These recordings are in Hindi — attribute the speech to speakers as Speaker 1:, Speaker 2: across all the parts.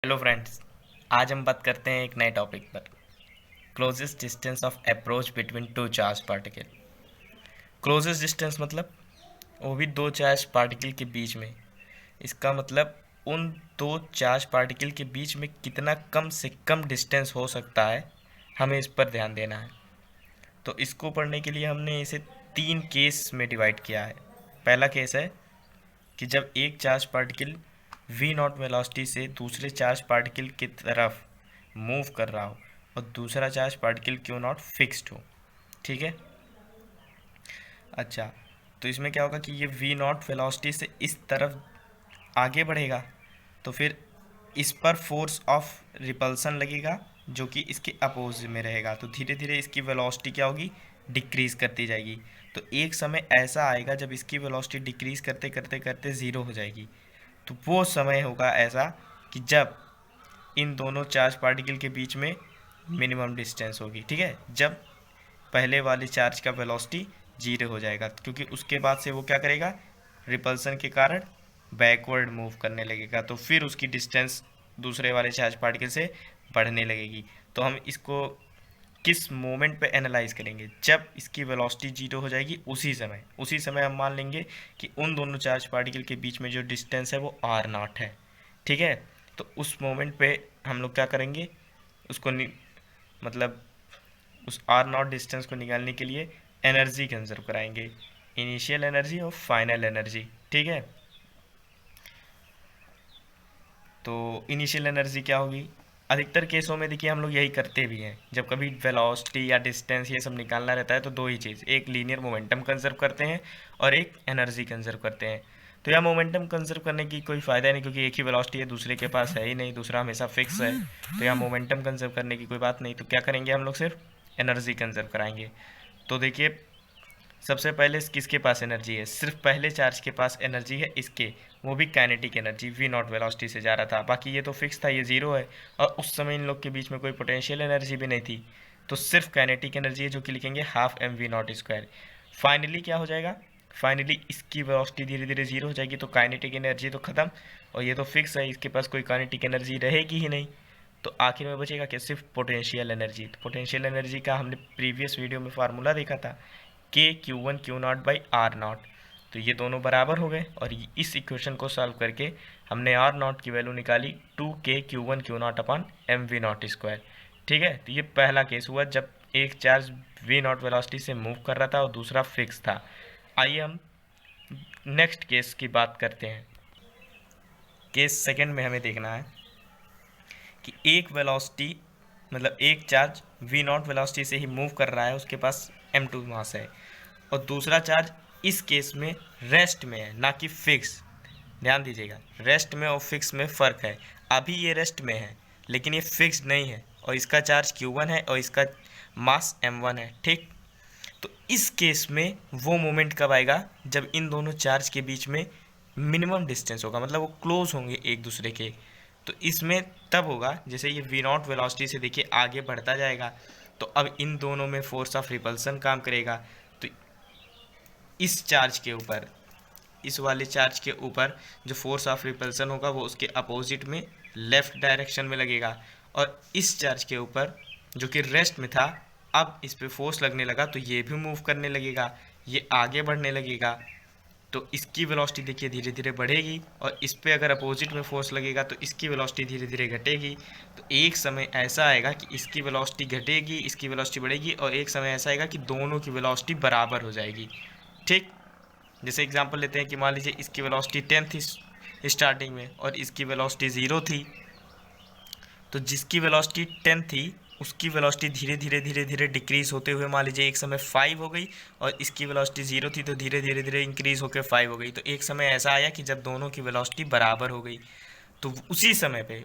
Speaker 1: Hello friends. आज हम बात करते हैं एक नए टॉपिक पर। Closest distance of approach between two charge particle. Closest distance मतलब वो भी दो चार्ज पार्टिकल के बीच में। इसका मतलब उन दो चार्ज पार्टिकल के बीच में कितना कम से कम डिस्टेंस हो सकता है, हमें इस पर ध्यान देना है। तो इसको पढ़ने के लिए हमने इसे तीन केस में डिवाइड किया है। पहला केस है कि जब एक charge particle v not velocity से दूसरे चार्ज पार्टिकल की तरफ मूव कर रहा हो और दूसरा charge particle Q not fixed हो। ठीक है। अच्छा, तो इसमें क्या होगा कि ये v नॉट वेलोसिटी से इस तरफ आगे बढ़ेगा, तो फिर इस पर फोर्स ऑफ रिपल्सन लगेगा जो कि इसके अपोजिट में रहेगा। तो धीरे धीरे इसकी वेलोसिटी क्या होगी, डिक्रीज़ करती जाएगी। तो एक समय ऐसा आएगा जब इसकी वेलोसिटी डिक्रीज़ करते करते करते ज़ीरो हो जाएगी। तो वो समय होगा ऐसा कि जब इन दोनों चार्ज पार्टिकल के बीच में मिनिमम डिस्टेंस होगी। ठीक है, जब पहले वाले चार्ज का वेलोसिटी जीरो हो जाएगा, क्योंकि उसके बाद से वो क्या करेगा, रिपल्सन के कारण बैकवर्ड मूव करने लगेगा। तो फिर उसकी डिस्टेंस दूसरे वाले चार्ज पार्टिकल से बढ़ने लगेगी। तो हम इसको किस मोमेंट पे एनालाइज करेंगे, जब इसकी वेलोसिटी जीरो हो जाएगी उसी समय हम मान लेंगे कि उन दोनों चार्ज पार्टिकल के बीच में जो डिस्टेंस है वो आर नॉट है। ठीक है। तो उस मोमेंट पे हम लोग क्या करेंगे, उसको मतलब उस आर नॉट डिस्टेंस को निकालने के लिए एनर्जी कंजर्व कराएंगे, इनिशियल एनर्जी और फाइनल एनर्जी। ठीक है। तो इनिशियल एनर्जी क्या होगी, अधिकतर केसों में देखिए हम लोग यही करते भी हैं। जब कभी वेलोसिटी या डिस्टेंस ये सब निकालना रहता है तो दो ही चीज़, एक लीनियर मोमेंटम कंजर्व करते हैं और एक एनर्जी कंजर्व करते हैं। तो यह मोमेंटम कंजर्व करने की कोई फ़ायदा नहीं, क्योंकि एक ही वेलोसिटी है, दूसरे के पास है ही नहीं, दूसरा हमेशा फिक्स है। तो यह मोमेंटम कंजर्व करने की कोई बात नहीं। तो क्या करेंगे, हम लोग सिर्फ एनर्जी कंजर्व कराएंगे। तो देखिए, सबसे पहले किसके पास एनर्जी है, सिर्फ पहले चार्ज के पास एनर्जी है इसके, वो भी kinetic energy v not velocity से जा रहा था। बाकी ये तो फिक्स था, ये ज़ीरो है। और उस समय इन लोग के बीच में कोई पोटेंशियल एनर्जी भी नहीं थी, तो सिर्फ काइनेटिक एनर्जी है, जो कि लिखेंगे half m v naught square. Finally क्या हो जाएगा, फाइनली इसकी वेलोसिटी धीरे धीरे ज़ीरो हो जाएगी, तो काइनेटिक एनर्जी तो ख़त्म, और ये तो फिक्स है, इसके पास कोई काइनेटिक एनर्जी रहेगी ही नहीं। तो आखिर में बचेगा क्या, सिर्फ पोटेंशियल एनर्जी। तो पोटेंशियल एनर्जी का हमने प्रीवियस वीडियो में फार्मूला देखा था, k q one q naught by r naught. तो ये दोनों बराबर हो गए, और इस इक्वेशन को सॉल्व करके हमने आर नॉट की वैल्यू निकाली 2k Q1 Q0 upon m v naught square. ठीक है। तो ये पहला केस हुआ जब एक चार्ज वी नॉट वेलोसिटी से मूव कर रहा था और दूसरा फिक्स था। आइए हम नेक्स्ट केस की बात करते हैं। केस सेकंड में हमें देखना है कि एक वेलोसिटी, मतलब एक चार्ज v नॉट वेलोसिटी से ही मूव कर रहा है, उसके पास m2 मास है, और दूसरा चार्ज इस केस में रेस्ट में है, ना कि फिक्स। ध्यान दीजिएगा, रेस्ट में और फिक्स में फ़र्क है। अभी ये रेस्ट में है लेकिन ये फिक्स नहीं है, और इसका चार्ज q1 है और इसका मास m1 है। ठीक। तो इस केस में वो मोमेंट कब आएगा, जब इन दोनों चार्ज के बीच में मिनिमम डिस्टेंस होगा, मतलब वो क्लोज होंगे एक दूसरे के। तो इसमें तब होगा जैसे ये वी नॉट वेलोसिटी से देखिए आगे बढ़ता जाएगा, तो अब इन दोनों में फोर्स ऑफ रिपल्सन काम करेगा। तो इस चार्ज के ऊपर, इस वाले चार्ज के ऊपर जो फोर्स ऑफ रिपल्सन होगा वो उसके अपोजिट में लेफ्ट डायरेक्शन में लगेगा, और इस चार्ज के ऊपर जो कि रेस्ट में था, अब इस पे फोर्स लगने लगा तो ये भी मूव करने लगेगा, ये आगे बढ़ने लगेगा। तो इसकी वेलोसिटी देखिए धीरे धीरे बढ़ेगी, और इस पे अगर अपोजिट में फोर्स लगेगा तो इसकी वेलोसिटी धीरे धीरे घटेगी। तो एक समय ऐसा आएगा कि इसकी वेलोसिटी घटेगी, इसकी वेलोसिटी बढ़ेगी, और एक समय ऐसा आएगा कि दोनों की वेलोसिटी बराबर हो जाएगी। ठीक। जैसे एग्जांपल लेते हैं कि मान लीजिए इसकी वेलोसिटी 10 थी स्टार्टिंग में और इसकी वेलोसिटी 0 थी, तो जिसकी वेलोसिटी 10 थी उसकी वेलोसिटी धीरे धीरे धीरे धीरे डिक्रीज होते हुए मान लीजिए एक समय 5 हो गई, और इसकी वेलोसिटी 0 थी तो धीरे धीरे धीरे इंक्रीज होकर 5 हो गई। तो एक समय ऐसा आया कि जब दोनों की वेलोसिटी बराबर हो गई, तो उसी समय पे,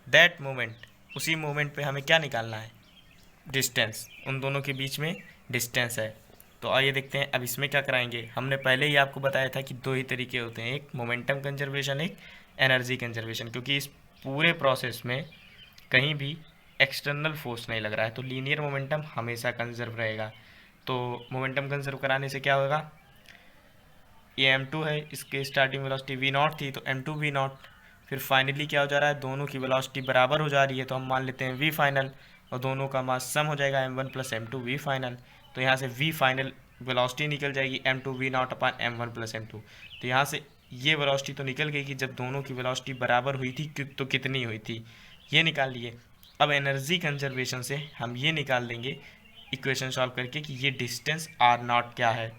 Speaker 1: दैट मोमेंट, उसी मोमेंट पे हमें क्या निकालना है, डिस्टेंस। उन दोनों के बीच में डिस्टेंस है। तो आइए देखते हैं अब इसमें क्या कराएंगे। हमने पहले ही आपको बताया था कि दो ही तरीके होते हैं, एक मोमेंटम कंजर्वेशन, एक एनर्जी कंजर्वेशन, क्योंकि इस पूरे प्रोसेस में कहीं भी एक्सटर्नल फोर्स नहीं लग रहा है, तो लीनियर मोमेंटम हमेशा कंजर्व रहेगा। तो मोमेंटम कंजर्व कराने से क्या होगा, ये m2 है, इसके स्टार्टिंग वेलोसिटी v नॉट थी, तो m2 v नॉट फिर फाइनली क्या हो जा रहा है, दोनों की वेलोसिटी बराबर हो जा रही है, तो हम मान लेते हैं वी फाइनल, और दोनों का मास सम हो जाएगा m1 plus m2 we final. तो यहाँ से वी फाइनल वेलोसिटी निकल जाएगी m2 v not upon m1 plus m2। तो यहाँ से ये वेलोसिटी तो निकल गई कि जब दोनों की वेलोसिटी बराबर हुई थी तो कितनी हुई थी, ये निकाल लिए। अब एनर्जी कंजर्वेशन से हम ये निकाल लेंगे इक्वेशन सॉल्व करके कि ये डिस्टेंस आर नॉट क्या है।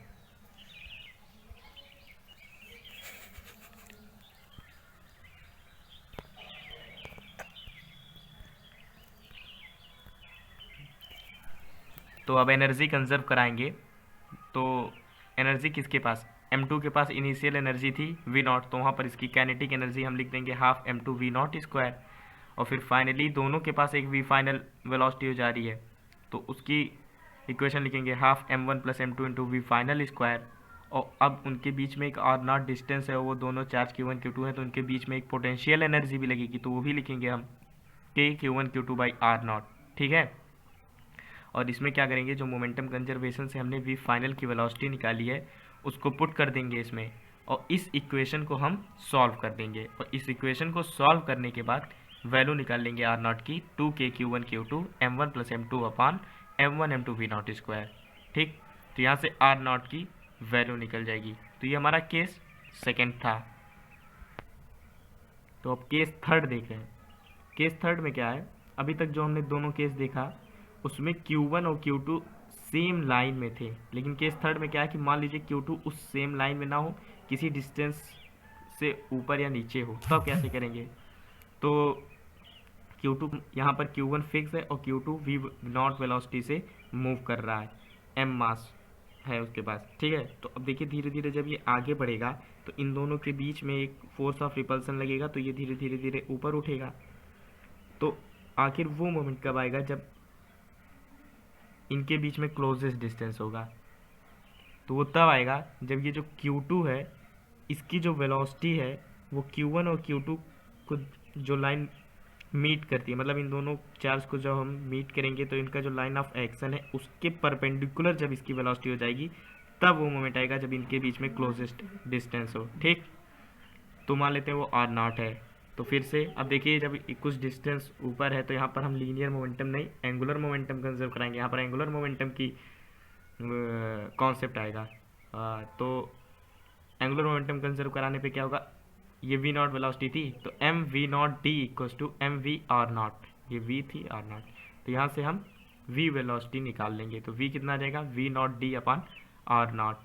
Speaker 1: तो अब एनर्जी कंजर्व कराएंगे, तो एनर्जी किसके पास, m2 के पास इनिशियल एनर्जी थी v नॉट, तो वहाँ पर इसकी काइनेटिक एनर्जी हम लिख देंगे half m2 v not square. और फिर फाइनली दोनों के पास एक v फाइनल वेलोसिटी हो जा रही है, तो उसकी इक्वेशन लिखेंगे half m1 plus m2 into v final square. और अब उनके बीच में एक आर नॉट डिस्टेंस है, वो दोनों चार्ज Q1 Q2 है, तो उनके बीच में एक पोटेंशियल एनर्जी भी लगेगी, तो वो भी लिखेंगे हम k Q1 Q2 by r not. ठीक है, और इसमें क्या करेंगे, जो मोमेंटम कंजर्वेशन से हमने वी फाइनल की वेलोसिटी निकाली है उसको पुट कर देंगे इसमें, और इस इक्वेशन को हम सॉल्व कर देंगे। और इस इक्वेशन को सॉल्व करने के बाद वैल्यू निकाल लेंगे आर नॉट की 2k Q1 Q2 m1 plus m2 upon m1 m2 v naught square. ठीक, तो यहाँ से आर नॉट की वैल्यू निकल जाएगी। तो ये हमारा केस सेकेंड था। तो अब केस थर्ड देखें। केस थर्ड में क्या है, अभी तक जो हमने दोनों केस देखा उसमें Q1 और Q2 सेम लाइन में थे, लेकिन केस थर्ड में क्या है कि मान लीजिए Q2 उस सेम लाइन में ना हो, किसी डिस्टेंस से ऊपर या नीचे हो, तब कैसे करेंगे। तो Q2 यहाँ पर Q1 फिक्स है और Q2 v नॉट वेलोसिटी से मूव कर रहा है, m मास है उसके पास। ठीक है, तो अब देखिए धीरे धीरे जब ये आगे बढ़ेगा तो इन दोनों के बीच में एक फोर्स ऑफ रिपल्सन लगेगा, तो ये धीरे धीरे धीरे ऊपर उठेगा। तो आखिर वो मोमेंट कब आएगा, जब इनके बीच में क्लोजेस्ट डिस्टेंस होगा। तो वो तब आएगा जब ये जो Q2 है इसकी जो वेलोसिटी है वो Q1 और Q2 को जो लाइन मीट करती है, मतलब इन दोनों चार्ज को जब हम मीट करेंगे तो इनका जो लाइन ऑफ एक्शन है उसके परपेंडिकुलर जब इसकी वेलोसिटी हो जाएगी, तब वो मोमेंट आएगा जब इनके बीच में क्लोजेस्ट डिस्टेंस हो। ठीक, तो मान लेते हैं वो आर नॉट है। तो फिर से अब देखिए जब कुछ डिस्टेंस ऊपर है तो यहाँ पर हम लीनियर मोमेंटम नहीं एंगुलर मोमेंटम कंजर्व कराएंगे। यहाँ पर एंगुलर मोमेंटम की कॉन्सेप्ट आएगा। तो एंगुलर मोमेंटम कंजर्व कराने पे क्या होगा, ये वी नॉट वेलोसिटी थी तो m v naught d equals to m v r naught, ये वी थी आर नॉट, तो यहाँ से हम वी वेलोसिटी निकाल लेंगे। तो वी कितना आ जाएगा, v naught d upon r naught.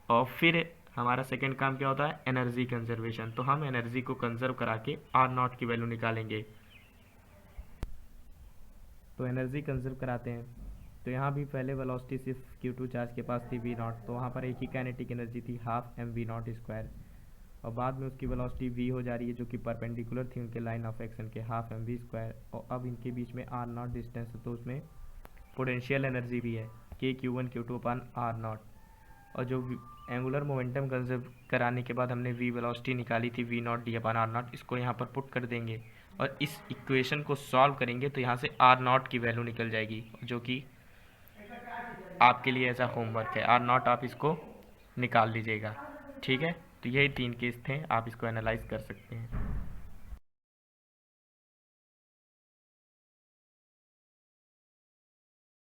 Speaker 1: और फिर हमारा सेकेंड काम क्या होता है, एनर्जी कंजर्वेशन। तो हम एनर्जी को कंजर्व करा के आर नॉट की वैल्यू निकालेंगे। तो एनर्जी कंजर्व कराते हैं, तो यहाँ भी पहले वेलोसिटी सिर्फ Q2 चार्ज के पास थी वी नॉट, तो वहाँ पर एक ही काइनेटिक एनर्जी थी half m v naught square. और बाद में उसकी वेलोसिटी v हो जा रही है जो कि परपेंडिकुलर थी उनके लाइन ऑफ एक्शन के, हाफ एम वी स्क्वायर। और अब इनके बीच में आर नॉट डिस्टेंस है तो उसमें पोटेंशियल एनर्जी भी है k Q1 Q2 अपान आर नॉट। और जो एंगुलर मोमेंटम कंजर्व कराने के बाद हमने v वेलोसिटी निकाली थी v naught d upon r naught, इसको यहाँ पर पुट कर देंगे और इस इक्वेशन को सॉल्व करेंगे, तो यहाँ से आर नॉट की वैल्यू निकल जाएगी, जो कि आपके लिए ऐसा होमवर्क है। आर नॉट आप इसको निकाल लीजिएगा। ठीक है, तो यही तीन केस थे, आप इसको एनालाइज कर सकते हैं।